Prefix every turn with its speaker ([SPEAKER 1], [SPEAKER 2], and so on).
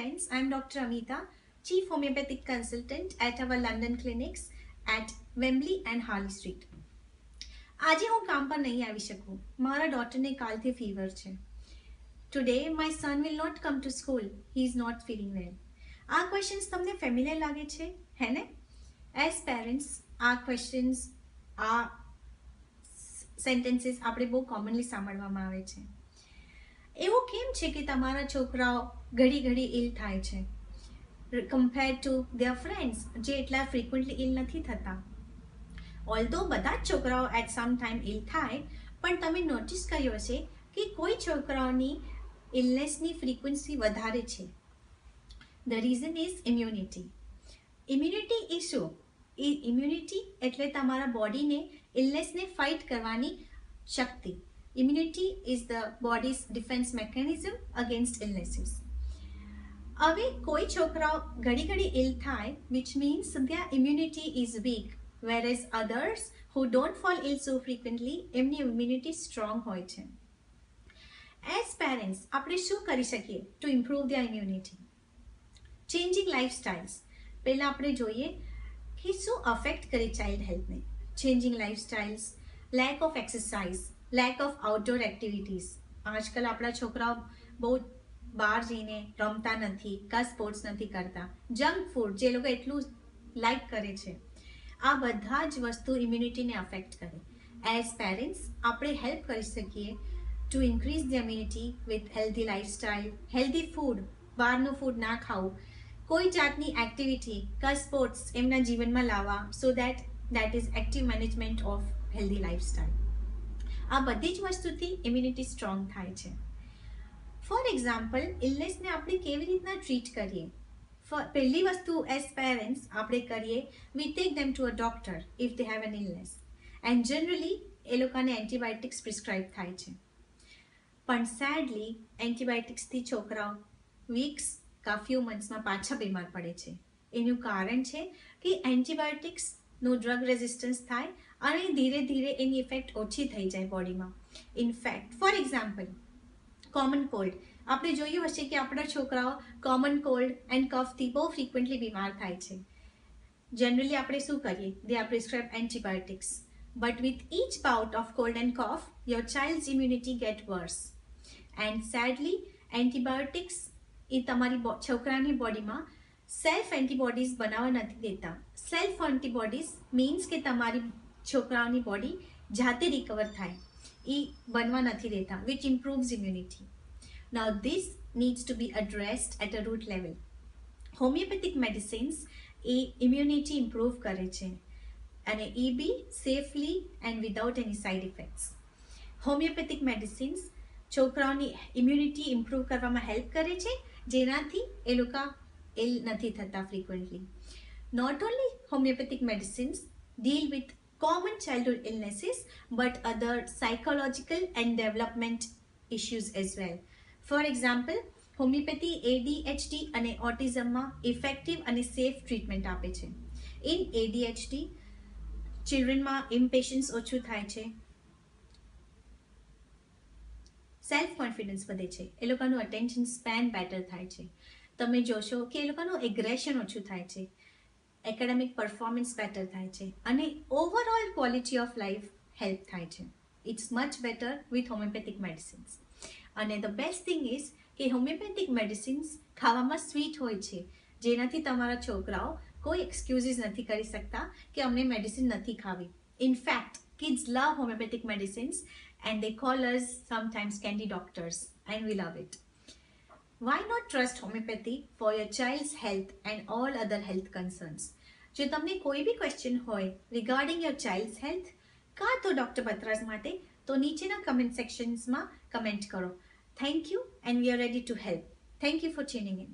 [SPEAKER 1] friends, I'm Dr. Amita, Chief Homeopathic Consultant at our London clinics at Wembley and Harley Street. આજે હું કામ પર નહીં આવી શકું. મારા ડોટરને કાલથી ફીવર છે. Today my son will not come to school. He is not feeling well. આ ક્વેશ્ચન્સ તમને ફેમિલિયર લાગે છે, હે ને? એઝ પેરેન્ટ્સ આ ક્વેશ્ચન્સ આ સેન્ટેન્સીસ આપણે બહુ કોમનલી સાંભળવામાં આવે છે. એવું કેમ છે કે તમારા છોકરાઓ ઘડી ઘડી ઇલ થાય છે કમ્પેર્ડ ટુ ધેર ફ્રેન્ડ્સ જે એટલા ફ્રીક્વન્ટલી ઇલ નથી થતા? ઓલ્ધો બધા જ છોકરાઓ એટ સમ ટાઈમ ઇલ થાય, પણ તમે નોટિસ કર્યો હશે કે કોઈ છોકરાઓની ઇલનેસની ફ્રીક્વન્સી વધારે છે. The reason is immunity. Immunity is શું? ઇમ્યુનિટી એટલે તમારા બોડીને ઇલનેસને ફાઇટ કરવાની શક્તિ. Immunity is the body's defense mechanism against illnesses. હવે કોઈ છોકરાઓ ઘડી ઘડી ઇલ થાય, which means their immunity is weak, whereas others who don't fall ill so frequently, એમની immunity strong હોય છે. As parents, આપણે શું કરી શકીએ to improve their immunity? Changing lifestyles. પહેલા આપણે જોઈએ કે શું અફેક્ટ કરે ચાઇલ્ડ હેલ્થને. Changing lifestyles, lack of exercise, lack of outdoor activities. આજકાલ આપણા છોકરાઓ બહુ બહાર જઈને રમતા નથી, કા સ્પોર્ટ્સ નથી કરતા. જંક ફૂડ જે લોકો એટલું લાઈક કરે છે, આ બધા જ વસ્તુ ઇમ્યુનિટીને અફેક્ટ કરે. એઝ પેરેન્ટ્સ આપણે હેલ્પ કરી શકીએ two increase the immunity with healthy lifestyle, healthy food, બહારનું ફૂડ ના ખાવું, કોઈ જાતની એક્ટિવિટી કા સ્પોર્ટ્સ એમના જીવનમાં લાવવા, so that is active management of healthy lifestyle. આ બધી જ વસ્તુથી ઇમ્યુનિટી સ્ટ્રોંગ થાય છે. ફોર એક્ઝામ્પલ, ઇલનેસને આપણે કેવી રીતના ટ્રીટ કરીએ? પહેલી વસ્તુ એઝ પેરેન્ટ્સ આપણે કરીએ, we take them to a doctor if they have an illness, and generally એ લોકોને એન્ટીબાયોટિક્સ પ્રિસ્ક્રાઇબ થાય છે. પણ સેડલી એન્ટીબાયોટિક્સથી છોકરાઓ વીક્સ કા ફ્યુ મંથ્સમાં પાછા બીમાર પડે છે. એનું કારણ છે કે એન્ટીબાયોટિક્સનું ડ્રગ રેઝિસ્ટન્સ થાય અને ધીરે ધીરે એની ઇફેક્ટ ઓછી થઈ જાય બોડીમાં. In fact for example, common cold. આપણે જોયું હશે કે આપણા છોકરાઓ કોમન કોલ્ડ એન્ડ કફથી બહુ ફ્રીક્વન્ટલી બીમાર થાય છે. જનરલી આપણે શું કરીએ? They are prescribe antibiotics, but with each bout of cold and cough your child's immunity get worse. And sadly antibiotics એ તમારી છોકરાની બોડીમાં સેલ્ફ એન્ટીબોડીઝ બનાવવા નથી દેતા. સેલ્ફ એન્ટીબોડીઝ મીન્સ કે તમારી છોકરાઓની બોડી જાતે રિકવર થાય, એ બનવા નથી દેતા, which improves immunity. Now this needs to be addressed at a root level. Homeopathic medicines એ ઇમ્યુનિટી ઇમ્પ્રૂવ કરે છે, અને એ બી safely and without any side effects. Homeopathic medicines છોકરાઓની ઇમ્યુનિટી ઇમ્પ્રૂવ કરવામાં હેલ્પ કરે છે, જેનાથી એ લોકો ઇલ નથી થતા frequently. Not only homeopathic medicines deal with common childhood illnesses but other psychological and development issues as well. For example, homeopathy ADHD અને autismમાં effective અને safe treatment આપે છે. In ADHD, childrenમાં impatience ઓછું થાય છે, સેલ્ફ કોન્ફિડન્સ વધે છે, એ લોકોનું અટેન્શન સ્પેન બેટર થાય છે. તમે જોશો કે એ લોકોનું એગ્રેશન ઓછું થાય છે, એકેડેમિક પરફોર્મન્સ બેટર થાય છે, અને overall quality of life help થાય છે. It's much better with homeopathic medicines. અને ધ બેસ્ટ થિંગ ઇઝ કે હોમિયોપેથિક મેડિસિન્સ ખાવામાં સ્વીટ હોય છે, જેનાથી તમારા છોકરાઓ કોઈ એક્સક્યુઝિસ નથી કરી શકતા કે અમને મેડિસિન નથી ખાવી. In fact kids love homeopathic medicines and they call us sometimes candy doctors, and we love it. Why not trust homeopathy for your child's health and all other health concerns? જો તમને કોઈ બી ક્વેશ્ચન હોય regarding your childs health કાં તો doctor Batra's માટે, તો નીચેના comment સેક્શન્સમાં comment કરો. Thank you and we are ready to help. Thank you for tuning in.